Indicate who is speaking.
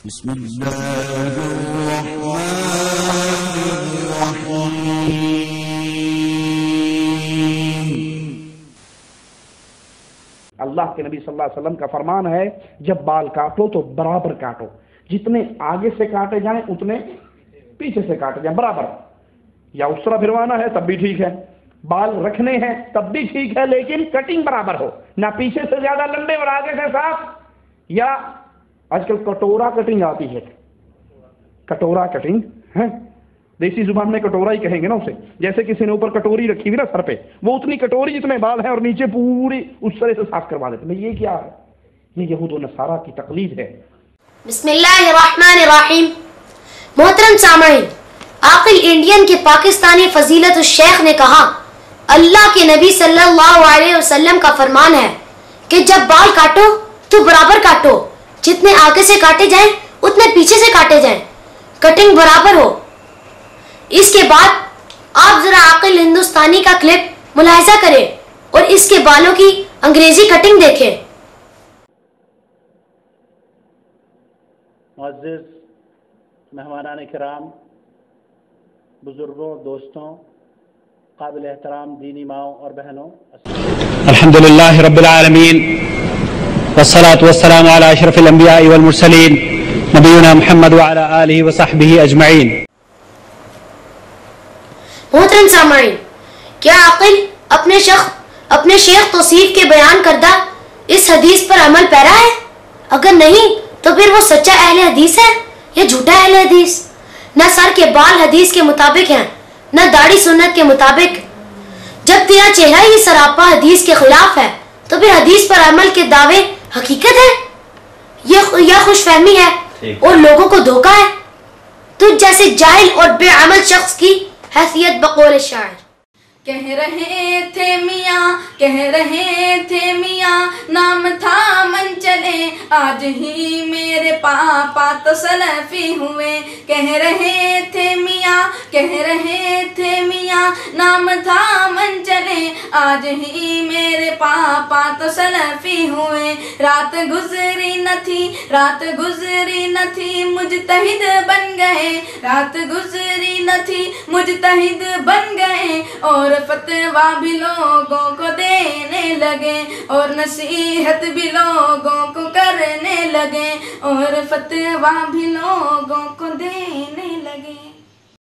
Speaker 1: अल्लाह के नबी सल्लल्लाहु अलैहि वसल्लम का फरमान है, जब बाल काटो तो बराबर काटो, जितने आगे से काटे जाएं उतने पीछे से काटे जाएं, बराबर। या उस तरह फिरवाना है तब भी ठीक है, बाल रखने हैं तब भी ठीक है, लेकिन कटिंग बराबर हो, ना पीछे से ज्यादा लंबे और आगे से साफ। या आजकल कटोरा कटिंग आती है, कटोरा कटिंग है, देसी जुबान में कटोरा ही कहेंगे ना उसे, जैसे किसी ने ऊपर कटोरी रखी हुई ना सर पे, वो उतनी कटोरी जितने बाल है और नीचे पूरी उस तरह से साफ करवा देते। ये क्या है? ये यहूद व नसारा की तकलीद है।
Speaker 2: बिस्मिल्लाहिर्रहमानिर्रहीम। मोहतरम सामईन, आकिल इंडियन के पाकिस्तानी फजीलत शेख ने कहा, अल्लाह के नबी सल्लल्लाहु अलैहि वसल्लम का फरमान है कि जब बाल काटो तो बराबर काटो, जितने आगे से काटे जाएं उतने पीछे से काटे जाएं, कटिंग बराबर हो। इसके बाद आप जरा आकिल हिंदुस्तानी का क्लिप मुलाहिजा करें और इसके बालों की अंग्रेजी कटिंग देखें।
Speaker 3: मुअज़्ज़िज़ मेहमानान किराम, बुजुर्गों, दोस्तों, काबिल एहतराम दीनी माओं और बहनों, अल्हम्दुलिल्लाह रब्बिल आलमीन वस्सलातु वस्सलामु अला अशरफिल अंबिया वल मुरसलीन नबीना मुहम्मद व अला आलिहि व सहबिहि अजमईन।
Speaker 2: मोहतरम सामईन, क्या आकिल अपने शेख तौसीफ के बयान करदा इस हदीस पर अमल पैरा है? अगर नहीं तो फिर वो सच्चा अहले हदीस है या झूठा अहले हदीस? न सर के बाल हदीस के मुताबिक हैं, न दाढ़ी सुन्नत के मुताबिक। जब तेरा चेहरा ही सरापा हदीस के खिलाफ है तो फिर हदीस पर अमल के दावे हकीकत है या खुशफहमी है और लोगों को धोखा है? तुझ जैसे जाहिल और बेअमल शख्स की हैसियत बकौल शायर।
Speaker 4: कह रहे थे मियाँ नाम था मन चले, आज ही मेरे पापा तो सलफी हुए। कह रहे थे मियाँ नाम था मन चले, आज ही मेरे पापा तो सलफी हुए। रात गुजरी न थी मुजतहिद बन गए, रात गुजरी न थी मुजतहिद बन गए, और फतवा भी लोगों को देने लगे, और नसीहत भी लोगों को करने लगे, और फतवा भी लोगों को देने